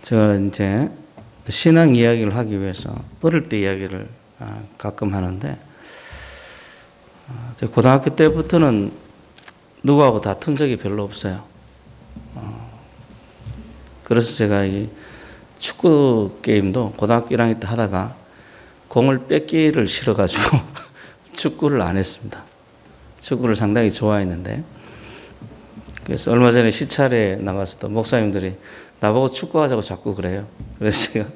제가 이제 신앙 이야기를 하기 위해서 어릴 때 이야기를 가끔 하는데, 제가 고등학교 때부터는 누구하고 다툰 적이 별로 없어요. 그래서 제가 이 축구 게임도 고등학교 1학년 때 하다가 공을 뺏기를 싫어가지고 축구를 안 했습니다. 축구를 상당히 좋아했는데, 그래서 얼마 전에 시찰에 나가서도 목사님들이 나보고 축구하자고 자꾸 그래요. 그래서 제가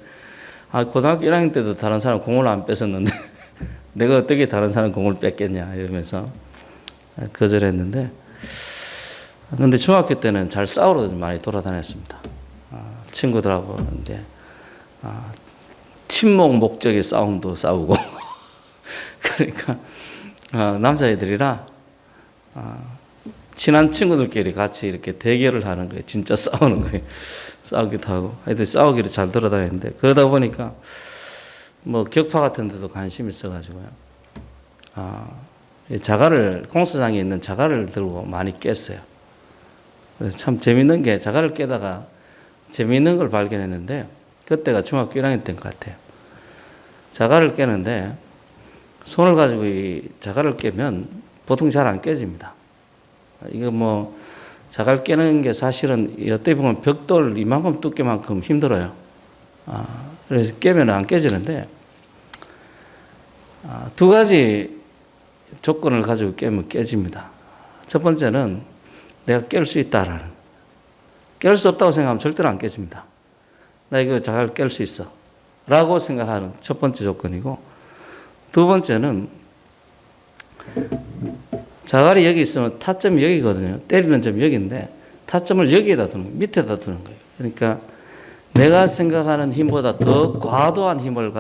고등학교 1학년 때도 다른 사람 공을 안 뺏었는데 내가 어떻게 다른 사람 공을 뺏겠냐 이러면서 거절했는데, 근데 중학교 때는 잘 싸우러 많이 돌아다녔습니다. 친구들하고 이제 친목 목적의 싸움도 싸우고 그러니까 남자애들이라 친한 친구들끼리 같이 이렇게 대결을 하는 거예요. 진짜 싸우는 거예요. 싸우기도 하고 하여튼 싸우기를 잘 돌아다녔는데, 그러다 보니까 뭐 격파 같은 데도 관심이 있어가지고요. 자갈을, 공사장에 있는 자갈을 들고 많이 깼어요. 그래서 참 재밌는 게, 자갈을 깨다가 재밌는 걸 발견했는데, 그때가 중학교 1학년 때인 것 같아요. 자갈을 깨는데 손을 가지고 이 자갈을 깨면 보통 잘 안 깨집니다. 이거 뭐 자갈 깨는 게 사실은 어떻게 보면 벽돌 이만큼 두께만큼 힘들어요. 그래서 깨면 안 깨지는데, 두 가지 조건을 가지고 깨면 깨집니다. 첫 번째는 내가 깰 수 있다라는, 깰 수 없다고 생각하면 절대로 안 깨집니다. 나 이거 자갈 깰 수 있어 라고 생각하는 첫 번째 조건이고, 두 번째는 자갈이 여기 있으면 타점이 여기거든요. 때리는 점이 여기인데 타점을 여기에다 두는 거예요. 밑에다 두는 거예요. 그러니까 내가 생각하는 힘보다 더 과도한 힘을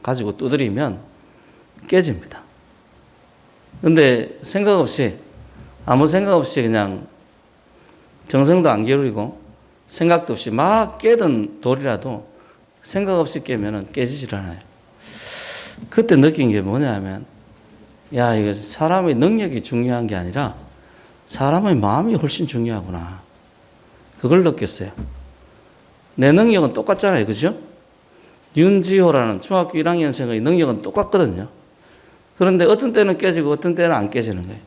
가지고 두드리면 깨집니다. 근데 생각 없이, 아무 생각 없이 그냥 정성도 안 기울이고 생각도 없이 막 깨던 돌이라도 생각 없이 깨면은 깨지질 않아요. 그때 느낀 게 뭐냐면, 야, 이거 사람의 능력이 중요한 게 아니라 사람의 마음이 훨씬 중요하구나. 그걸 느꼈어요. 내 능력은 똑같잖아요. 그죠? 윤지호라는 중학교 1학년생의 능력은 똑같거든요. 그런데 어떤 때는 깨지고 어떤 때는 안 깨지는 거예요.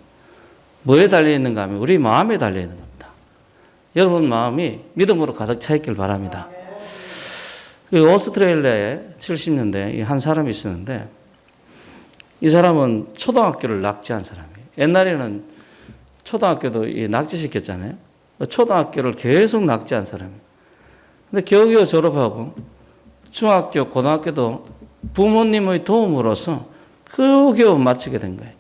뭐에 달려있는가 하면 우리 마음에 달려있는 겁니다. 여러분 마음이 믿음으로 가득 차 있길 바랍니다. 오스트레일리아에 70년대에 한 사람이 있었는데, 이 사람은 초등학교를 낙제한 사람이에요. 옛날에는 초등학교도 낙제시켰잖아요. 초등학교를 계속 낙제한 사람이에요. 근데 겨우겨우 졸업하고 중학교, 고등학교도 부모님의 도움으로서 겨우겨우 마치게 된 거예요.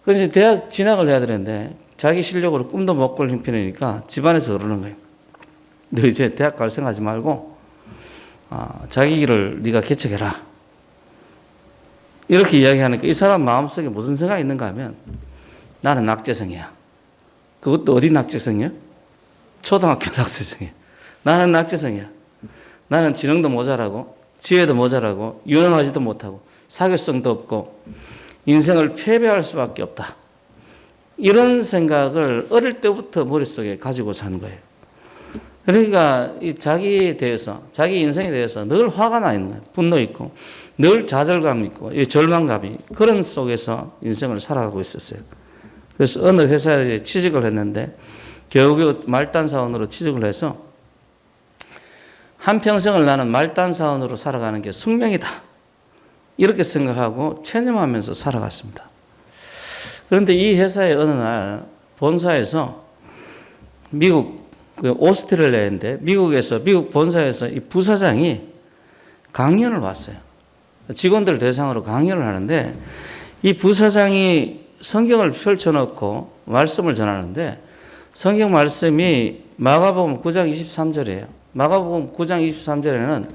그래서 대학 진학을 해야 되는데 자기 실력으로 꿈도 못 꿀 형편이니까 집안에서 그러는 거예요. 너 이제 대학 갈 생각하지 말고 자기 길을 네가 개척해라. 이렇게 이야기하니까 이 사람 마음속에 무슨 생각이 있는가 하면, 나는 낙제생이야. 그것도 어디 낙제생이야? 초등학교 낙제생이야. 나는 낙제생이야. 나는 지능도 모자라고 지혜도 모자라고 유능하지도 못하고 사교성도 없고 인생을 패배할 수밖에 없다. 이런 생각을 어릴 때부터 머릿속에 가지고 산 거예요. 그러니까 이 자기에 대해서, 자기 인생에 대해서 늘 화가 나 있는 거예요. 분노 있고 늘 좌절감 있고 절망감이, 그런 속에서 인생을 살아가고 있었어요. 그래서 어느 회사에 취직을 했는데 겨우겨우 말단 사원으로 취직을 해서 한평생을 나는 말단 사원으로 살아가는 게 숙명이다, 이렇게 생각하고 체념하면서 살아갔습니다. 그런데 이 회사의 어느 날 본사에서 미국, 오스트레일리아인데 미국 본사에서 이 부사장이 강연을 왔어요. 직원들 대상으로 강연을 하는데, 이 부사장이 성경을 펼쳐놓고 말씀을 전하는데, 성경 말씀이 마가복음 9장 23절이에요. 마가복음 9장 23절에는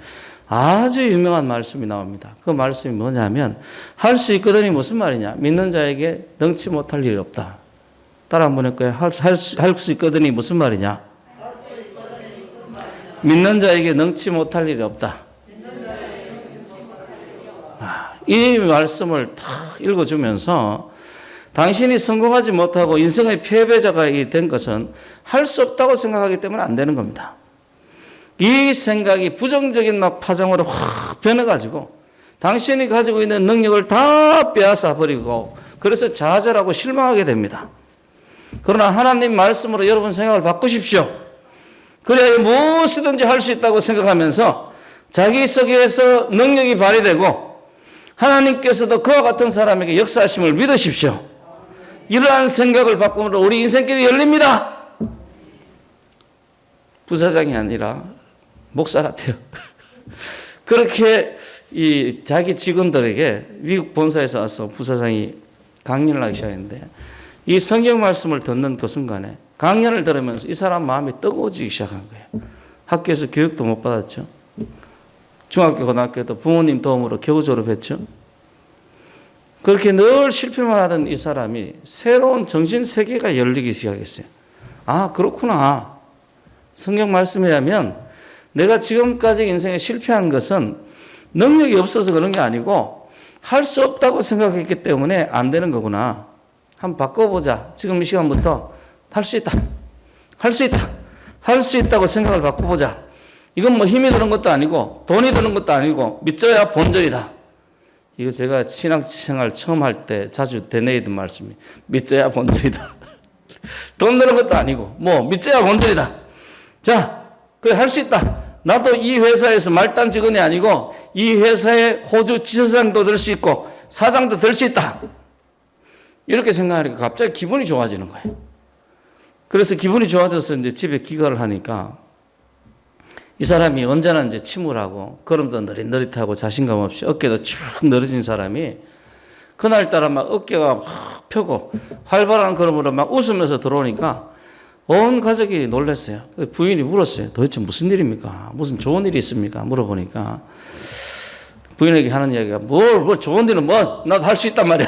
아주 유명한 말씀이 나옵니다. 그 말씀이 뭐냐면, 할 수 있거든이 무슨 말이냐? 믿는 자에게 능치 못할 일이 없다. 따라 한번 해볼까요? 할 수 있거든이 무슨 말이냐? 믿는 자에게 능치 못할 일이 없다. 이 말씀을 탁 읽어주면서, 당신이 성공하지 못하고 인생의 패배자가 된 것은 할 수 없다고 생각하기 때문에 안 되는 겁니다. 이 생각이 부정적인 막 파장으로 확 변해가지고 당신이 가지고 있는 능력을 다 빼앗아 버리고 그래서 좌절하고 실망하게 됩니다. 그러나 하나님 말씀으로 여러분 생각을 바꾸십시오. 그래야 무엇이든지 할 수 있다고 생각하면서 자기 속에서 능력이 발휘되고 하나님께서도 그와 같은 사람에게 역사하심을 믿으십시오. 이러한 생각을 바꾸므로 우리 인생길이 열립니다. 부사장이 아니라 목사 같아요. 그렇게 이 자기 직원들에게 미국 본사에서 와서 부사장이 강연을 하기 시작했는데 이 성경 말씀을 듣는 그 순간에 강연을 들으면서 이 사람 마음이 뜨거워지기 시작한 거예요. 학교에서 교육도 못 받았죠. 중학교, 고등학교도 부모님 도움으로 겨우 졸업했죠. 그렇게 늘 실패만 하던 이 사람이 새로운 정신 세계가 열리기 시작했어요. 아, 그렇구나. 성경 말씀에 하면 내가 지금까지 인생에 실패한 것은 능력이 없어서 그런 게 아니고 할 수 없다고 생각했기 때문에 안 되는 거구나. 한번 바꿔보자. 지금 이 시간부터 할 수 있다. 할 수 있다. 할 수 있다고 생각을 바꿔보자. 이건 뭐 힘이 드는 것도 아니고 돈이 드는 것도 아니고 믿져야 본전이다. 이거 제가 신앙생활 처음 할 때 자주 되뇌이던 말씀이 믿져야 본전이다. 돈 드는 것도 아니고 뭐 믿져야 본전이다. 자, 그래 할 수 있다. 나도 이 회사에서 말단 직원이 아니고 이 회사의 호주 지사장도 될 수 있고 사장도 될 수 있다. 이렇게 생각하니까 갑자기 기분이 좋아지는 거예요. 그래서 기분이 좋아져서 이제 집에 귀가를 하니까 이 사람이 언제나 이제 침울하고 걸음도 느릿느릿하고 자신감 없이 어깨도 쭉 늘어진 사람이 그날따라 막 어깨가 확 펴고 활발한 걸음으로 막 웃으면서 들어오니까 온 가족이 놀랐어요. 부인이 물었어요. 도대체 무슨 일입니까? 무슨 좋은 일이 있습니까? 물어보니까 부인에게 하는 이야기가 뭘 좋은 일은 뭐 나도 할 수 있단 말이야.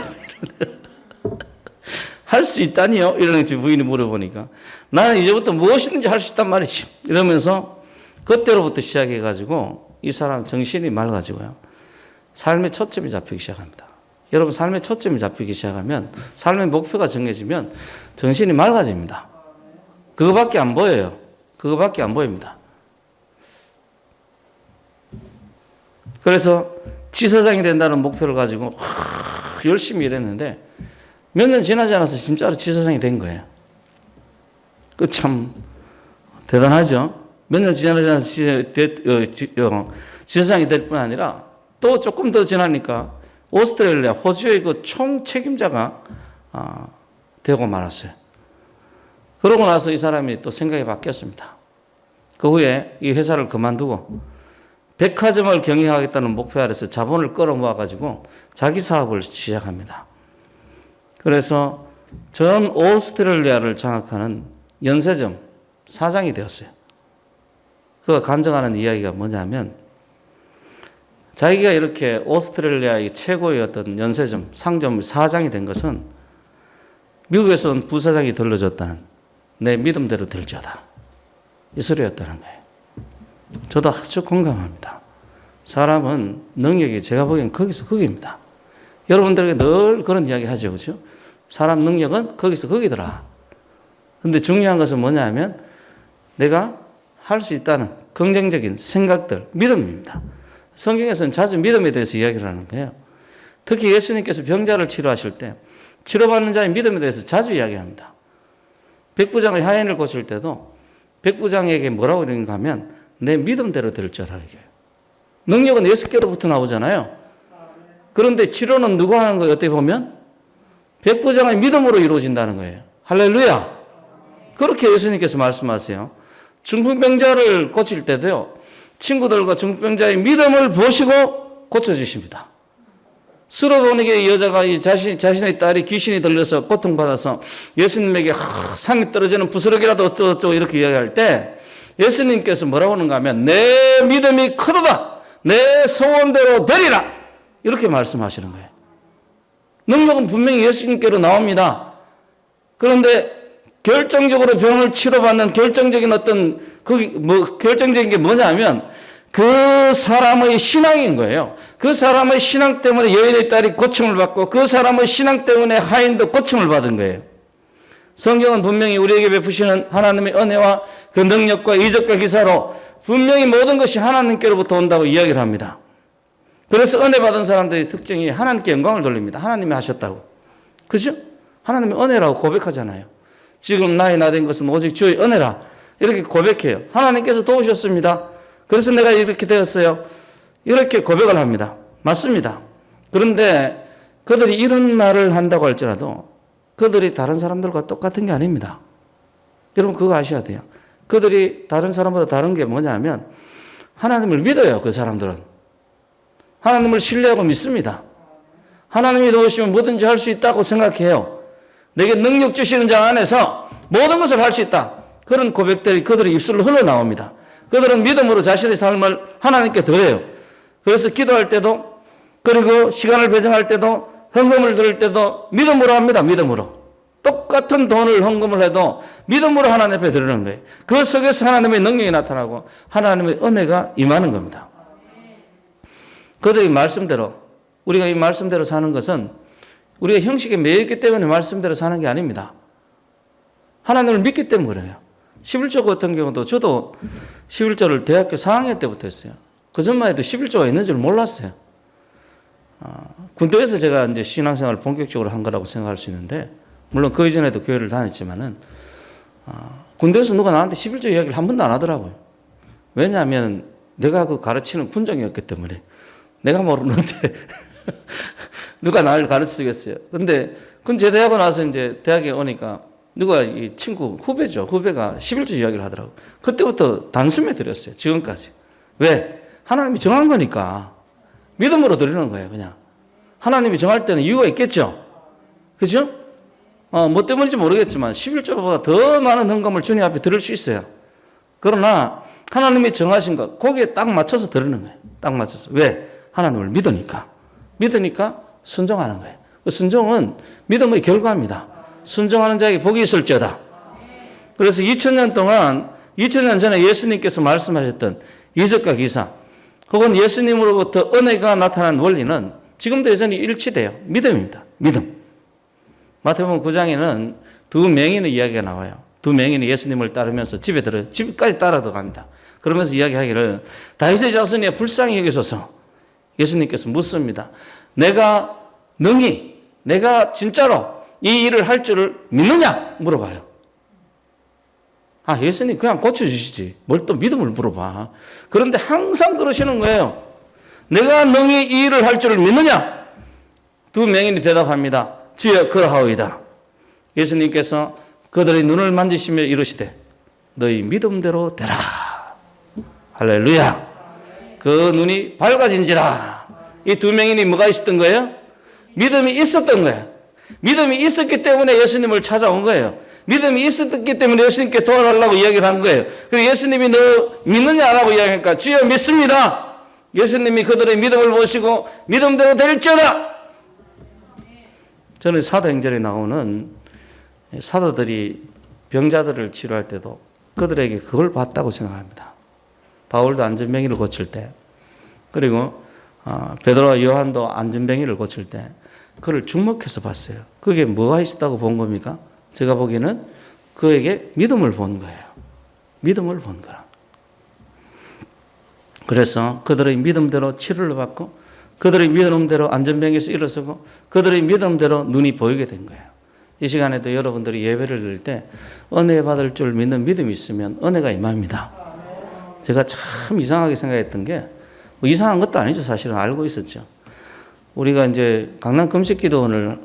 할 수 있다니요? 이러는 부인이 물어보니까 나는 이제부터 무엇이든지 할 수 있단 말이지. 이러면서 그때로부터 시작해가지고 이 사람 정신이 맑아지고요. 삶의 초점이 잡히기 시작합니다. 여러분 삶의 초점이 잡히기 시작하면 삶의 목표가 정해지면 정신이 맑아집니다. 그거밖에 안 보여요. 그거밖에 안 보입니다. 그래서 지사장이 된다는 목표를 가지고 열심히 일했는데 몇 년 지나지 않아서 진짜로 지사장이 된 거예요. 그 참 대단하죠. 몇 년 지나지 않아서 지사장이 될 뿐 아니라 또 조금 더 지나니까 오스트레일리아, 호주의 그 총 책임자가 되고 말았어요. 그러고 나서 이 사람이 또 생각이 바뀌었습니다. 그 후에 이 회사를 그만두고 백화점을 경영하겠다는 목표 아래서 자본을 끌어모아가지고 자기 사업을 시작합니다. 그래서 전 오스트레일리아를 장악하는 연세점 사장이 되었어요. 그가 간증하는 이야기가 뭐냐면 자기가 이렇게 오스트레일리아의 최고의 어떤 연세점, 상점 사장이 된 것은 미국에서 온 부사장이 들려줬다는 내 믿음대로 될지어다. 이 소리였다는 거예요. 저도 아주 공감합니다. 사람은 능력이 제가 보기엔 거기서 거기입니다. 여러분들에게 늘 그런 이야기 하죠. 그죠? 사람 능력은 거기서 거기더라. 근데 중요한 것은 뭐냐 하면 내가 할 수 있다는 긍정적인 생각들, 믿음입니다. 성경에서는 자주 믿음에 대해서 이야기를 하는 거예요. 특히 예수님께서 병자를 치료하실 때 치료받는 자의 믿음에 대해서 자주 이야기합니다. 백부장의 하인을 고칠 때도 백부장에게 뭐라고 이러는가 하면 내 믿음대로 될 줄 알아. 능력은 예수께로부터 나오잖아요. 그런데 치료는 누가 하는 거예요? 어떻게 보면 백부장의 믿음으로 이루어진다는 거예요. 할렐루야. 그렇게 예수님께서 말씀하세요. 중풍병자를 고칠 때도요. 친구들과 중풍병자의 믿음을 보시고 고쳐주십니다. 스로보니게 여자가 자신의 딸이 귀신이 들려서 고통받아서 예수님에게 상이 떨어지는 부스러기라도 어쩌고 이렇게 이야기할 때 예수님께서 뭐라고 하는가 하면 내 믿음이 크도다. 내 소원대로 되리라. 이렇게 말씀하시는 거예요. 능력은 분명히 예수님께로 나옵니다. 그런데 결정적으로 병을 치료받는 결정적인 어떤 결정적인 게 뭐냐면 그 사람의 신앙인 거예요. 그 사람의 신앙 때문에 여인의 딸이 고침을 받고 그 사람의 신앙 때문에 하인도 고침을 받은 거예요. 성경은 분명히 우리에게 베푸시는 하나님의 은혜와 그 능력과 이적과 기사로 분명히 모든 것이 하나님께로부터 온다고 이야기를 합니다. 그래서 은혜 받은 사람들의 특징이 하나님께 영광을 돌립니다. 하나님이 하셨다고. 그죠? 하나님의 은혜라고 고백하잖아요. 지금 나의 나 된 것은 오직 주의 은혜라. 이렇게 고백해요. 하나님께서 도우셨습니다. 그래서 내가 이렇게 되었어요. 이렇게 고백을 합니다. 맞습니다. 그런데 그들이 이런 말을 한다고 할지라도 그들이 다른 사람들과 똑같은 게 아닙니다. 여러분 그거 아셔야 돼요. 그들이 다른 사람보다 다른 게 뭐냐면 하나님을 믿어요. 그 사람들은. 하나님을 신뢰하고 믿습니다. 하나님이 도우시면 뭐든지 할 수 있다고 생각해요. 내게 능력 주시는 자 안에서 모든 것을 할 수 있다. 그런 고백들이 그들의 입술로 흘러나옵니다. 그들은 믿음으로 자신의 삶을 하나님께 드려요. 그래서 기도할 때도 그리고 시간을 배정할 때도 헌금을 드릴 때도 믿음으로 합니다. 믿음으로. 똑같은 돈을 헌금을 해도 믿음으로 하나님 앞에 드리는 거예요. 그 속에서 하나님의 능력이 나타나고 하나님의 은혜가 임하는 겁니다. 그들의 말씀대로 우리가 이 말씀대로 사는 것은 우리가 형식에 매였기 때문에 말씀대로 사는 게 아닙니다. 하나님을 믿기 때문에 그래요. 11조 같은 경우도 저도 11조를 대학교 4학년 때부터 했어요. 그 전만 해도 11조가 있는 줄 몰랐어요. 군대에서 제가 이제 신앙생활을 본격적으로 한 거라고 생각할 수 있는데, 물론 그 이전에도 교회를 다녔지만은, 군대에서 누가 나한테 11조 이야기를 한 번도 안 하더라고요. 왜냐하면 내가 그 가르치는 군정이었기 때문에 내가 모르는데 누가 나를 가르쳐 주겠어요. 근데 그건 제대하고 나서 이제 대학에 오니까 누가 이 친구 후배죠. 후배가 11조 이야기를 하더라고요. 그때부터 단숨에 드렸어요. 지금까지. 왜? 하나님이 정한 거니까. 믿음으로 드리는 거예요. 그냥. 하나님이 정할 때는 이유가 있겠죠. 그죠? 뭐 때문인지 모르겠지만 11조보다 더 많은 헌금을 주님 앞에 드릴 수 있어요. 그러나 하나님이 정하신 것, 거기에 딱 맞춰서 드리는 거예요. 딱 맞춰서. 왜? 하나님을 믿으니까. 믿으니까 순종하는 거예요. 그 순종은 믿음의 결과입니다. 순종하는 자에게 복이 있을지어다. 그래서 2000년 동안, 2000년 전에 예수님께서 말씀하셨던 이적과 기사, 혹은 예수님으로부터 은혜가 나타난 원리는 지금도 여전히 일치돼요. 믿음입니다. 믿음. 마태복음 9장에는 두 맹인의 이야기가 나와요. 두 맹인이 예수님을 따르면서 집까지 따라 들어갑니다. 그러면서 이야기하기를 다윗의 자손이여 불쌍히 여기소서. 예수님께서 묻습니다. 내가 능히, 내가 진짜로 이 일을 할 줄을 믿느냐? 물어봐요. 예수님 그냥 고쳐주시지. 뭘 또 믿음을 물어봐. 그런데 항상 그러시는 거예요. 내가 능히 이 일을 할 줄을 믿느냐? 두 맹인이 대답합니다. 주여 그러하오이다. 예수님께서 그들의 눈을 만지시며 이르시되 너희 믿음대로 되라. 할렐루야. 그 눈이 밝아진지라. 이 두 맹인이 뭐가 있었던 거예요? 믿음이 있었던 거예요. 믿음이 있었기 때문에 예수님을 찾아온 거예요. 믿음이 있었기 때문에 예수님께 도와달라고 이야기를 한 거예요. 그래서 예수님이 너 믿느냐라고 이야기하니까 주여 믿습니다. 예수님이 그들의 믿음을 보시고 믿음대로 될지어다. 저는 사도행전에 나오는 사도들이 병자들을 치료할 때도 그들에게 그걸 봤다고 생각합니다. 바울도 안전병이를 고칠 때, 그리고 베드로와 요한도 안전병이를 고칠 때 그를 주목해서 봤어요. 그게 뭐가 있었다고 본 겁니까? 제가 보기에는 그에게 믿음을 본 거예요. 믿음을 본 거라. 그래서 그들의 믿음대로 치료를 받고 그들의 믿음대로 안전병에서 일어서고 그들의 믿음대로 눈이 보이게 된 거예요. 이 시간에도 여러분들이 예배를 드릴 때 은혜 받을 줄 믿는 믿음이 있으면 은혜가 임합니다. 제가 참 이상하게 생각했던 게, 뭐 이상한 것도 아니죠. 사실은 알고 있었죠. 우리가 이제 강남 금식기도원을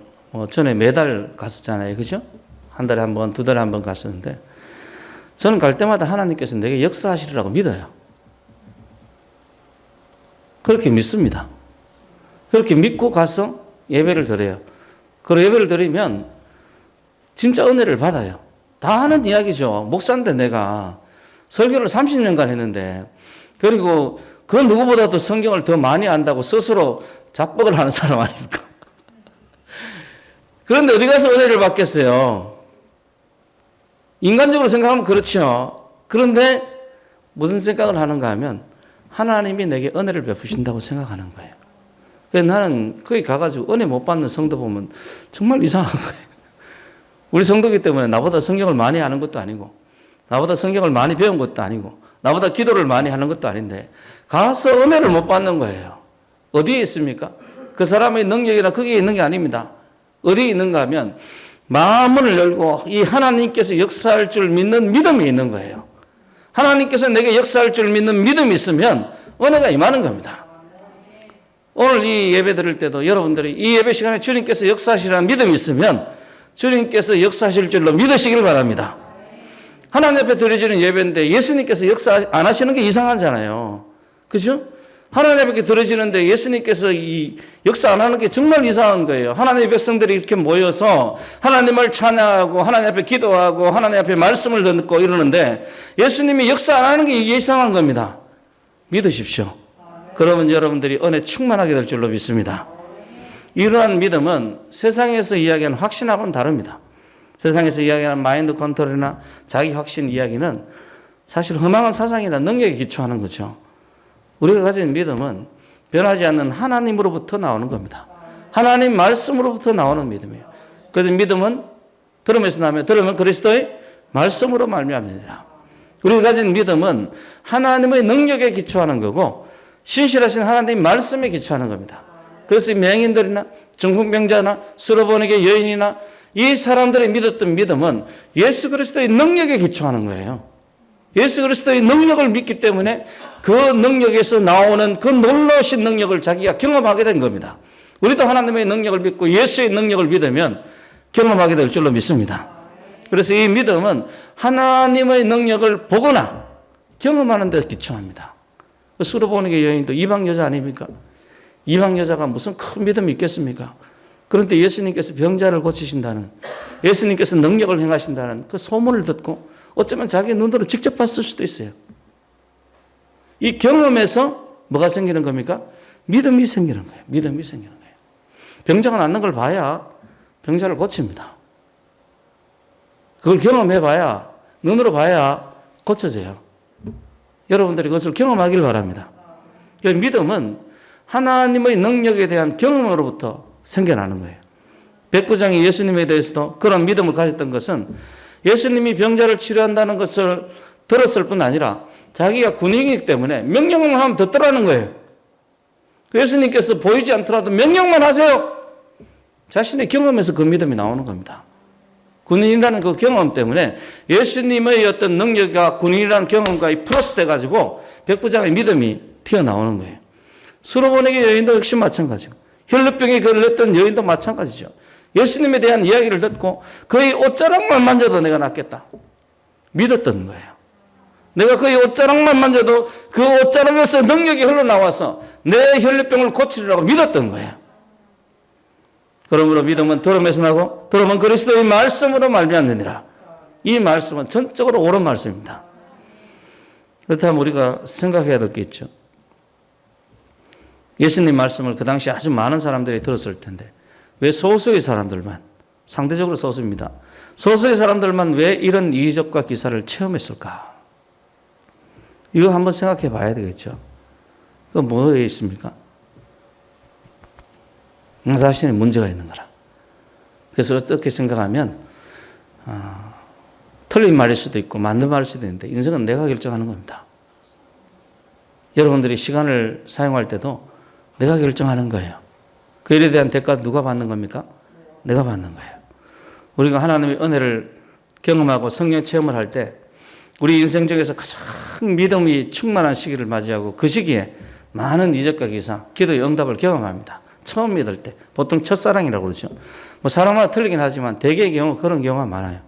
전에 매달 갔었잖아요. 그죠? 한 달에 한 번, 두 달에 한 번 갔었는데, 저는 갈 때마다 하나님께서 내게 역사하시리라고 믿어요. 그렇게 믿습니다. 그렇게 믿고 가서 예배를 드려요. 그리고 예배를 드리면 진짜 은혜를 받아요. 다 하는 이야기죠. 목사인데 내가 설교를 30년간 했는데, 그리고 그 누구보다도 성경을 더 많이 안다고 스스로 자뻑을 하는 사람 아닙니까? 그런데 어디 가서 은혜를 받겠어요? 인간적으로 생각하면 그렇죠. 그런데 무슨 생각을 하는가 하면 하나님이 내게 은혜를 베푸신다고 생각하는 거예요. 그래서 나는 거기 가가지고 은혜 못 받는 성도 보면 정말 이상한 거예요. 우리 성도기 때문에 나보다 성경을 많이 아는 것도 아니고 나보다 성경을 많이 배운 것도 아니고 나보다 기도를 많이 하는 것도 아닌데 가서 은혜를 못 받는 거예요. 어디에 있습니까? 그 사람의 능력이나 거기에 있는 게 아닙니다. 어디에 있는가 하면 마음을 열고 이 하나님께서 역사할 줄 믿는 믿음이 있는 거예요. 하나님께서 내게 역사할 줄 믿는 믿음이 있으면 은혜가 임하는 겁니다. 오늘 이 예배 드릴 때도 여러분들이 이 예배 시간에 주님께서 역사하시라는 믿음이 있으면 주님께서 역사하실 줄로 믿으시길 바랍니다. 하나님 앞에 드려지는 예배인데 예수님께서 역사 안 하시는 게 이상하잖아요. 그죠? 하나님 앞에 드려지는데 예수님께서 이 역사 안 하는 게 정말 이상한 거예요. 하나님의 백성들이 이렇게 모여서 하나님을 찬양하고 하나님 앞에 기도하고 하나님 앞에 말씀을 듣고 이러는데 예수님이 역사 안 하는 게 이상한 겁니다. 믿으십시오. 그러면 여러분들이 은혜 충만하게 될 줄로 믿습니다. 이러한 믿음은 세상에서 이야기하는 확신하고는 다릅니다. 세상에서 이야기하는 마인드 컨트롤이나 자기 확신 이야기는 사실 허망한 사상이나 능력에 기초하는 거죠. 우리가 가진 믿음은 변하지 않는 하나님으로부터 나오는 겁니다. 하나님 말씀으로부터 나오는 믿음이에요. 그래서 믿음은 들음에서 나면 들으면 그리스도의 말씀으로 말미암느니라. 우리가 가진 믿음은 하나님의 능력에 기초하는 거고 신실하신 하나님의 말씀에 기초하는 겁니다. 그래서 이 맹인들이나 정신병자나 수로보니게 여인이나 이 사람들이 믿었던 믿음은 예수 그리스도의 능력에 기초하는 거예요. 예수 그리스도의 능력을 믿기 때문에 그 능력에서 나오는 그 놀라우신 능력을 자기가 경험하게 된 겁니다. 우리도 하나님의 능력을 믿고 예수의 능력을 믿으면 경험하게 될 줄로 믿습니다. 그래서 이 믿음은 하나님의 능력을 보거나 경험하는 데 기초합니다. 수로보니게 여인도 이방 여자 아닙니까? 이방 여자가 무슨 큰 믿음이 있겠습니까? 그런데 예수님께서 병자를 고치신다는, 예수님께서 능력을 행하신다는 그 소문을 듣고 어쩌면 자기 눈으로 직접 봤을 수도 있어요. 이 경험에서 뭐가 생기는 겁니까? 믿음이 생기는 거예요. 믿음이 생기는 거예요. 병자가 낫는 걸 봐야 병자를 고칩니다. 그걸 경험해봐야, 눈으로 봐야 고쳐져요. 여러분들이 그것을 경험하길 바랍니다. 믿음은 하나님의 능력에 대한 경험으로부터 생겨나는 거예요. 백부장이 예수님에 대해서도 그런 믿음을 가졌던 것은 예수님이 병자를 치료한다는 것을 들었을 뿐 아니라 자기가 군인이기 때문에 명령만 하면 듣더라는 거예요. 예수님께서 보이지 않더라도 명령만 하세요. 자신의 경험에서 그 믿음이 나오는 겁니다. 군인이라는 그 경험 때문에 예수님의 어떤 능력과 군인이라는 경험과 플러스 돼가지고 백부장의 믿음이 튀어나오는 거예요. 수로보니게 여인도 역시 마찬가지고 혈루병에 걸렸던 여인도 마찬가지죠. 예수님에 대한 이야기를 듣고 그의 옷자락만 만져도 내가 낫겠다. 믿었던 거예요. 내가 그의 옷자락만 만져도 그 옷자락에서 능력이 흘러나와서 내 혈루병을 고치리라고 믿었던 거예요. 그러므로 믿음은 들음에서 나고 들음은 그리스도의 말씀으로 말미암느니라. 이 말씀은 전적으로 옳은 말씀입니다. 그렇다면 우리가 생각해야 될 게 있죠. 예수님 말씀을 그 당시 아주 많은 사람들이 들었을 텐데 왜 소수의 사람들만, 상대적으로 소수입니다. 소수의 사람들만 왜 이런 이적과 기사를 체험했을까? 이거 한번 생각해 봐야 되겠죠. 그 뭐에 있습니까? 나 자신에 문제가 있는 거라. 그래서 어떻게 생각하면 틀린 말일 수도 있고 맞는 말일 수도 있는데 인생은 내가 결정하는 겁니다. 여러분들이 시간을 사용할 때도 내가 결정하는 거예요. 그 일에 대한 대가 누가 받는 겁니까? 내가 받는 거예요. 우리가 하나님의 은혜를 경험하고 성령 체험을 할 때 우리 인생 중에서 가장 믿음이 충만한 시기를 맞이하고 그 시기에 많은 이적과 기사, 기도의 응답을 경험합니다. 처음 믿을 때 보통 첫사랑이라고 그러죠. 뭐 사람마다 틀리긴 하지만 대개의 경우 그런 경우가 많아요.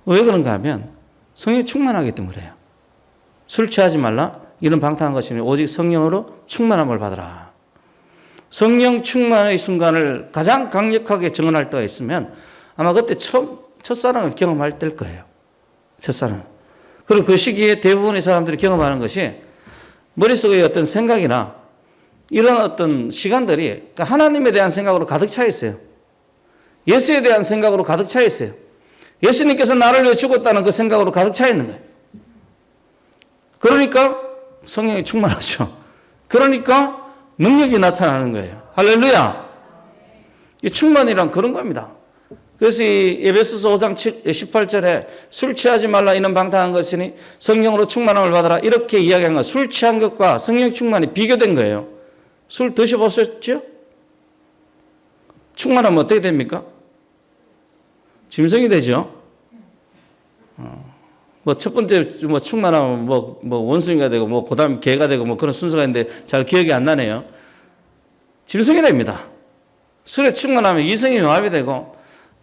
왜 그런가 하면 성령이 충만하기 때문에 그래요. 술 취하지 말라 이런 방탕한 것이 아니라 오직 성령으로 충만함을 받으라. 성령 충만의 순간을 가장 강력하게 증언할 때가 있으면 아마 그때 첫사랑을 경험할 때일 거예요. 첫사랑. 그리고 그 시기에 대부분의 사람들이 경험하는 것이 머릿속에 어떤 생각이나 이런 어떤 시간들이 그러니까 하나님에 대한 생각으로 가득 차 있어요. 예수에 대한 생각으로 가득 차 있어요. 예수님께서 나를 위해 죽었다는 그 생각으로 가득 차 있는 거예요. 그러니까 성령이 충만하죠. 그러니까 능력이 나타나는 거예요. 할렐루야. 이 충만이란 그런 겁니다. 그래서 이 에베소서 5장 18절에 술 취하지 말라 이는 방탕한 것이니 성령으로 충만함을 받아라 이렇게 이야기한 건 술 취한 것과 성령 충만이 비교된 거예요. 술 드셔보셨죠? 충만하면 어떻게 됩니까? 짐승이 되죠. 뭐 첫 번째 뭐 충만하면 뭐 원숭이가 되고 뭐 그다음 개가 되고 뭐 그런 순서가 있는데 잘 기억이 안 나네요. 짐승이 됩니다. 술에 충만하면 이성이 마비되고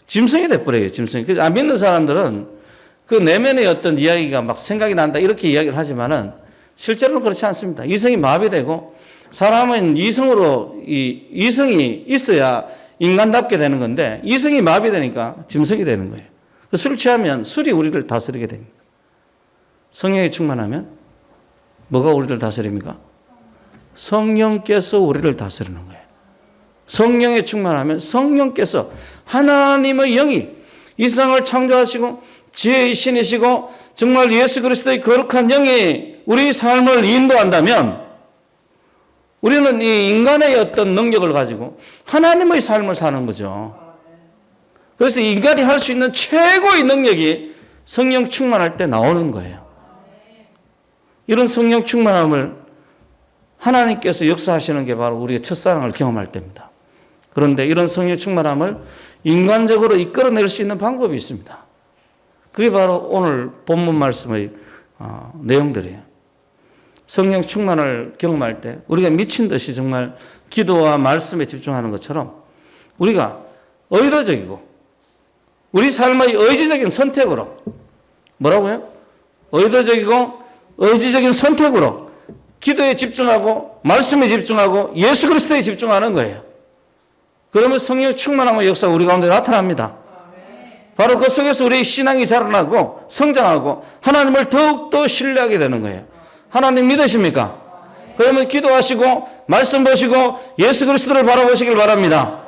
짐승이 돼버려요. 짐승이. 그래서 안 믿는 사람들은 그 내면의 어떤 이야기가 막 생각이 난다 이렇게 이야기를 하지만은 실제로는 그렇지 않습니다. 이성이 마비되고 사람은 이성이 있어야 인간답게 되는 건데 이성이 마비되니까 짐승이 되는 거예요. 술 취하면 술이 우리를 다스리게 됩니다. 성령이 충만하면 뭐가 우리를 다스립니까? 성령께서 우리를 다스리는 거예요. 성령에 충만하면 성령께서 하나님의 영이 이 세상을 창조하시고 지혜의 신이시고 정말 예수 그리스도의 거룩한 영이 우리 삶을 인도한다면 우리는 이 인간의 어떤 능력을 가지고 하나님의 삶을 사는 거죠. 그래서 인간이 할 수 있는 최고의 능력이 성령 충만할 때 나오는 거예요. 이런 성령 충만함을 하나님께서 역사하시는 게 바로 우리의 첫사랑을 경험할 때입니다. 그런데 이런 성령 충만함을 인간적으로 이끌어낼 수 있는 방법이 있습니다. 그게 바로 오늘 본문 말씀의 내용들이에요. 성령 충만을 경험할 때 우리가 미친 듯이 정말 기도와 말씀에 집중하는 것처럼 우리가 의도적이고 우리 삶의 의지적인 선택으로 뭐라고요? 의도적이고 의지적인 선택으로 기도에 집중하고 말씀에 집중하고 예수 그리스도에 집중하는 거예요. 그러면 성령 충만함의 역사가 우리 가운데 나타납니다. 바로 그 속에서 우리의 신앙이 자라나고 성장하고 하나님을 더욱더 신뢰하게 되는 거예요. 하나님 믿으십니까? 그러면 기도하시고 말씀 보시고 예수 그리스도를 바라보시길 바랍니다.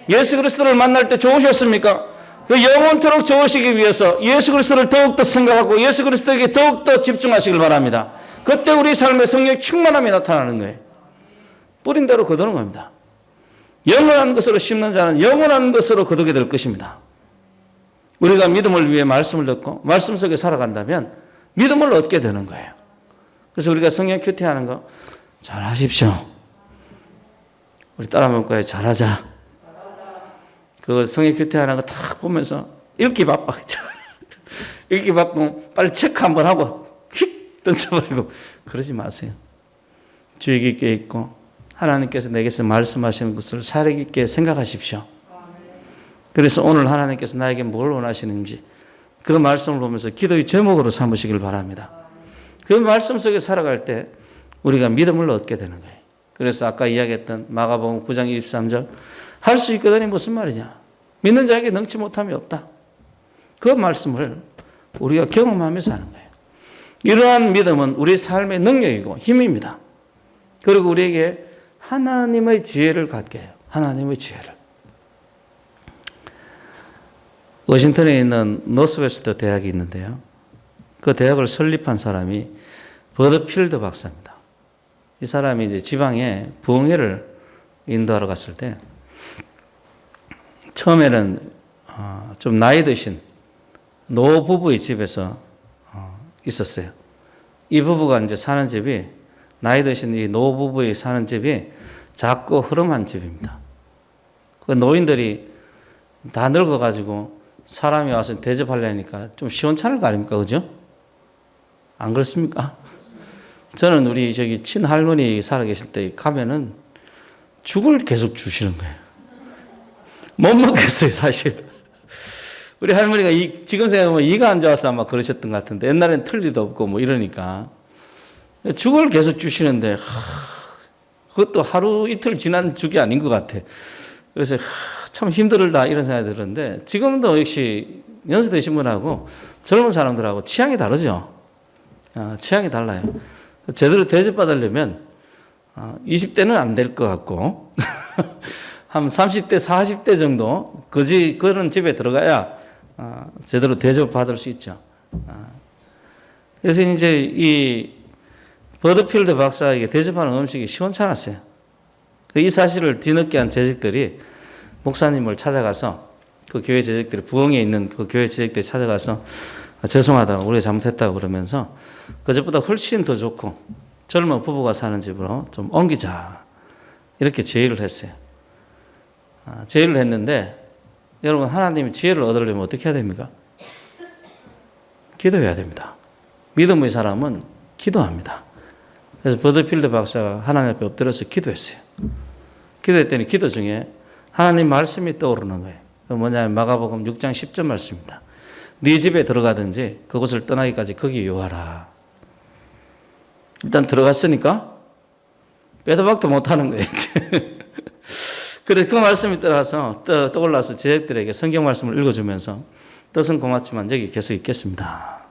예수 그리스도를 만날 때 좋으셨습니까? 그 영원토록 좋으시기 위해서 예수 그리스도를 더욱더 생각하고 예수 그리스도에게 더욱더 집중하시길 바랍니다. 그때 우리 삶에 성령 충만함이 나타나는 거예요. 뿌린 대로 거두는 겁니다. 영원한 것으로 심는 자는 영원한 것으로 거두게 될 것입니다. 우리가 믿음을 위해 말씀을 듣고 말씀 속에 살아간다면 믿음을 얻게 되는 거예요. 그래서 우리가 성령 큐티하는 거 잘하십시오. 우리 따라 먹고요. 잘하자. 그 성령 큐티하는 거 딱 보면서 읽기 바빠. 읽기 바쁘면 빨리 체크 한번 하고 휙 던져버리고 그러지 마세요. 주의 깊게 읽고 하나님께서 내게서 말씀하시는 것을 사려 깊게 생각하십시오. 그래서 오늘 하나님께서 나에게 뭘 원하시는지 그 말씀을 보면서 기도의 제목으로 삼으시길 바랍니다. 그 말씀 속에 살아갈 때 우리가 믿음을 얻게 되는 거예요. 그래서 아까 이야기했던 마가복음 9장 23절 할 수 있거든이 무슨 말이냐? 믿는 자에게 능치 못함이 없다. 그 말씀을 우리가 경험하면서 하는 거예요. 이러한 믿음은 우리 삶의 능력이고 힘입니다. 그리고 우리에게 하나님의 지혜를 갖게 해요. 하나님의 지혜를. 워싱턴에 있는 노스웨스트 대학이 있는데요. 그 대학을 설립한 사람이 버드필드 박사입니다. 이 사람이 이제 지방에 부흥회를 인도하러 갔을 때 처음에는 좀 나이 드신 노부부의 집에서 있었어요. 이 부부가 이제 사는 집이 나이 드신 이 노부부의 사는 집이 작고 흐름한 집입니다. 그 노인들이 다 늙어가지고 사람이 와서 대접하려니까 좀 시원찮을 거 아닙니까? 그죠? 안 그렇습니까? 저는 우리 저기 친할머니 살아계실 때 가면은 죽을 계속 주시는 거예요. 못 먹겠어요, 사실. 우리 할머니가 지금 생각하면 이가 안 좋아서 아마 그러셨던 것 같은데 옛날엔 틀 리도 없고 뭐 이러니까 죽을 계속 주시는데 그것도 하루 이틀 지난 죽이 아닌 것 같아. 그래서 참 힘들다 이런 생각이 들었는데 지금도 역시 연세드신 분하고 젊은 사람들하고 취향이 다르죠. 취향이 달라요. 제대로 대접받으려면 20대는 안 될 것 같고 한 30대, 40대 정도 그런 집에 들어가야 제대로 대접받을 수 있죠. 그래서 이제 이 버드필드 박사에게 대접하는 음식이 시원찮았어요. 이 사실을 뒤늦게 한 재직들이 목사님을 찾아가서 그 교회 재직들이 부흥에 있는 그 교회 재직들이 찾아가서 죄송하다 우리가 잘못했다고 그러면서 그 집보다 훨씬 더 좋고 젊은 부부가 사는 집으로 좀 옮기자 이렇게 제의를 했어요. 제의를 했는데 여러분 하나님이 지혜를 얻으려면 어떻게 해야 됩니까? 기도해야 됩니다. 믿음의 사람은 기도합니다. 그래서 버드필드 박사가 하나님 앞에 엎드려서 기도했어요. 기도했더니 기도 중에 하나님 말씀이 떠오르는 거예요. 뭐냐면 마가복음 6장 10절 말씀입니다. 네 집에 들어가든지 그곳을 떠나기까지 거기 요하라. 일단 들어갔으니까 빼도 박도 못하는 거예요. 그래서 그 말씀이 떠올라서 제자들에게 성경 말씀을 읽어주면서 뜻은 고맙지만 여기 계속 있겠습니다.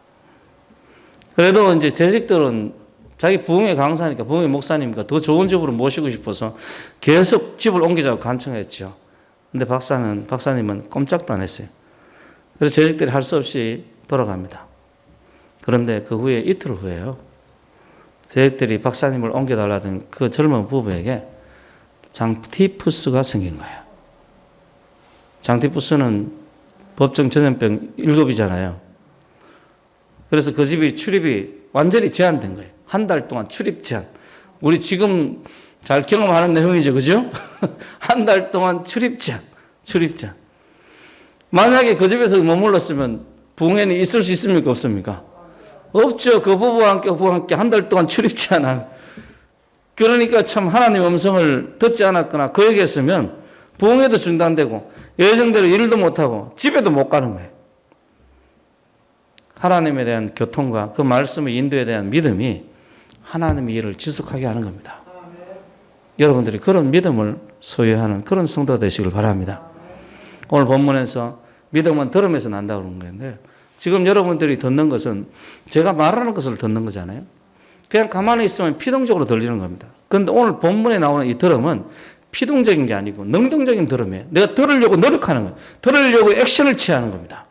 그래도 이제 재직들은 자기 부흥회 강사니까 부흥회 목사님이니까 더 좋은 집으로 모시고 싶어서 계속 집을 옮기자고 간청했죠. 근데 박사님은 꼼짝도 안 했어요. 그래서 재직들이 할 수 없이 돌아갑니다. 그런데 그 후에 이틀 후에요. 재직들이 박사님을 옮겨달라던 그 젊은 부부에게 장티푸스가 생긴 거예요. 장티푸스는 법정 전염병 1급이잖아요. 그래서 그 집이 출입이 완전히 제한된 거예요. 한 달 동안 출입 제한. 우리 지금 잘 경험하는 내용이죠. 그죠? 한 달 동안 출입 제한. 만약에 그 집에서 머물렀으면 부흥회는 있을 수 있습니까? 없습니까? 없죠. 그 부부와 함께 한 달 동안 출입 제한한. 그러니까 참 하나님의 음성을 듣지 않았거나 그 얘기했으면 부흥회도 중단되고 예정대로 일도 못하고 집에도 못 가는 거예요. 하나님에 대한 교통과 그 말씀의 인도에 대한 믿음이 하나님의 일을 지속하게 하는 겁니다. 여러분들이 그런 믿음을 소유하는 그런 성도가 되시길 바랍니다. 오늘 본문에서 믿음은 들음에서 난다고 그러는 건데 지금 여러분들이 듣는 것은 제가 말하는 것을 듣는 거잖아요. 그냥 가만히 있으면 피동적으로 들리는 겁니다. 그런데 오늘 본문에 나오는 이 들음은 피동적인 게 아니고 능동적인 들음이에요. 내가 들으려고 노력하는 거예요. 들으려고 액션을 취하는 겁니다.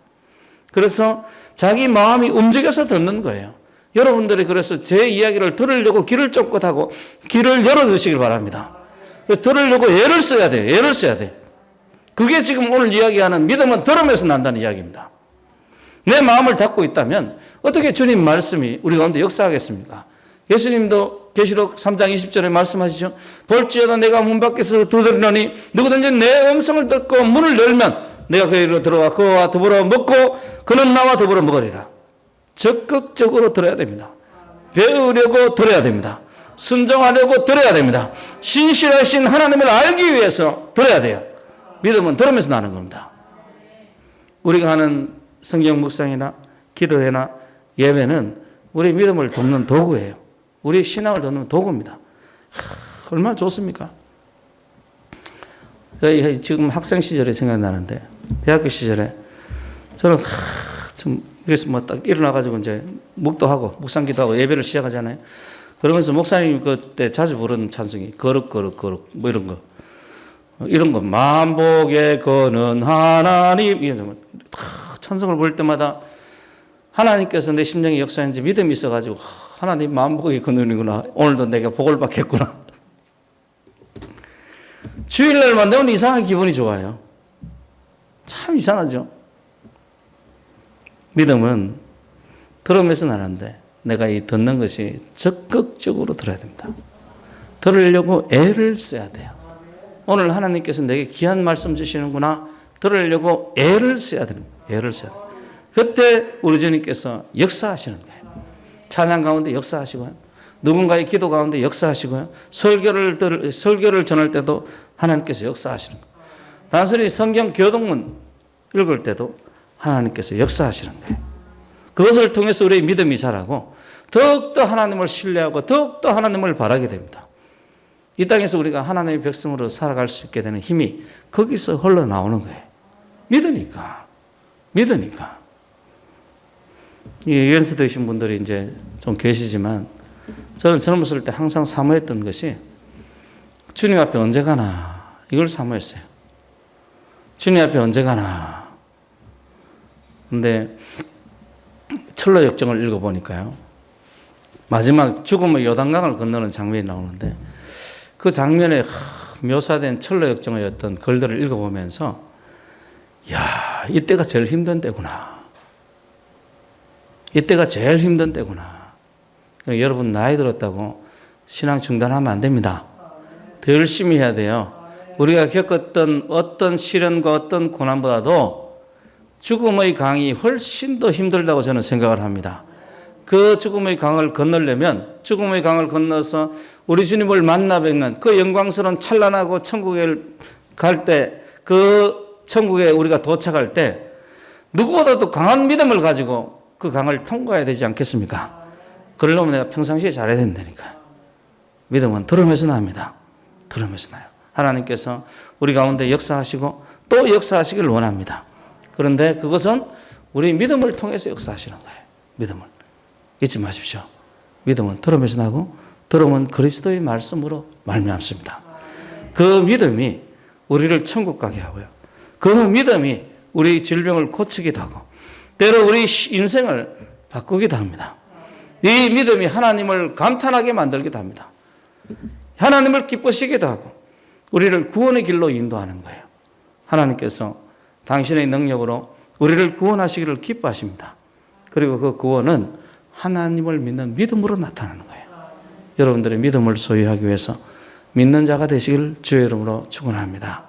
그래서 자기 마음이 움직여서 듣는 거예요. 여러분들이 그래서 제 이야기를 들으려고 귀를 쫑긋하고 귀를 열어두시길 바랍니다. 그래서 들으려고 애를 써야 돼요. 애를 써야 돼요. 그게 지금 오늘 이야기하는 믿음은 들음에서 난다는 이야기입니다. 내 마음을 닫고 있다면 어떻게 주님 말씀이 우리 가운데 역사하겠습니까? 예수님도 계시록 3장 20절에 말씀하시죠. 볼지어다 내가 문 밖에서 두드리노니 누구든지 내 음성을 듣고 문을 열면 내가 그에게로 들어와 그와 더불어 먹고 그는 나와 더불어 먹으리라. 적극적으로 들어야 됩니다. 배우려고 들어야 됩니다. 순종하려고 들어야 됩니다. 신실하신 하나님을 알기 위해서 들어야 돼요. 믿음은 들으면서 나는 겁니다. 우리가 하는 성경 묵상이나 기도회나 예배는 우리 믿음을 돕는 도구예요. 우리 신앙을 돕는 도구입니다. 얼마나 좋습니까? 지금 학생 시절에 생각나는데 대학교 시절에 저는 좀 여기서 뭐 딱 일어나가지고 이제 묵도하고 묵상기도하고 예배를 시작하잖아요. 그러면서 목사님 그때 자주 부르는 찬송이 거룩 뭐 이런 거 만복에 거는 하나님 이런 찬송을 부를 때마다 하나님께서 내 심령에 역사했는지 믿음이 있어가지고 하나님 만복에 거는이구나. 오늘도 내가 복을 받겠구나. 주일날만 되면 이상하게 기분이 좋아요. 참 이상하죠. 믿음은 들으면서 나는데 내가 이 듣는 것이 적극적으로 들어야 됩니다. 들으려고 애를 써야 돼요. 오늘 하나님께서 내게 귀한 말씀 주시는구나. 들으려고 애를 써야 됩니다. 애를 써야 돼요. 그때 우리 주님께서 역사하시는 거예요. 찬양 가운데 역사하시고요. 누군가의 기도 가운데 역사하시고요. 설교를 전할 때도 하나님께서 역사하시는 거예요. 단순히 성경 교동문 읽을 때도 하나님께서 역사하시는 거예요. 그것을 통해서 우리의 믿음이 자라고 더욱더 하나님을 신뢰하고 더욱더 하나님을 바라게 됩니다. 이 땅에서 우리가 하나님의 백성으로 살아갈 수 있게 되는 힘이 거기서 흘러나오는 거예요. 믿으니까. 이 연세드신 분들이 이제 좀 계시지만 저는 젊었을 때 항상 사모했던 것이 주님 앞에 언제 가나 이걸 사모했어요. 주님 앞에 언제 가나. 근데 철로 역정을 읽어보니까요. 마지막 죽음의 요단강을 건너는 장면이 나오는데 그 장면에 묘사된 철로 역정의 어떤 글들을 읽어보면서 야, 이때가 제일 힘든 때구나. 이때가 제일 힘든 때구나. 여러분 나이 들었다고 신앙 중단하면 안 됩니다. 더 열심히 해야 돼요. 우리가 겪었던 어떤 시련과 어떤 고난보다도 죽음의 강이 훨씬 더 힘들다고 저는 생각을 합니다. 그 죽음의 강을 건너려면 죽음의 강을 건너서 우리 주님을 만나 뵙는 그 영광스러운 찬란하고 천국에 갈 때, 그 천국에 우리가 도착할 때 누구보다도 강한 믿음을 가지고 그 강을 통과해야 되지 않겠습니까? 그러려면 내가 평상시에 잘해야 된다니까. 믿음은 들으면서 납니다. 들으면서 나요. 하나님께서 우리 가운데 역사하시고 또 역사하시길 원합니다. 그런데 그것은 우리 믿음을 통해서 역사하시는 거예요. 믿음을. 잊지 마십시오. 믿음은 들으면서 나고 들으면 그리스도의 말씀으로 말미암습니다. 그 믿음이 우리를 천국 가게 하고요. 그 믿음이 우리 질병을 고치기도 하고 때로 우리 인생을 바꾸기도 합니다. 이 믿음이 하나님을 감탄하게 만들기도 합니다. 하나님을 기쁘시기도 하고 우리를 구원의 길로 인도하는 거예요. 하나님께서 당신의 능력으로 우리를 구원하시기를 기뻐하십니다. 그리고 그 구원은 하나님을 믿는 믿음으로 나타나는 거예요. 여러분들의 믿음을 소유하기 위해서 믿는 자가 되시길 주의 이름으로 축원합니다.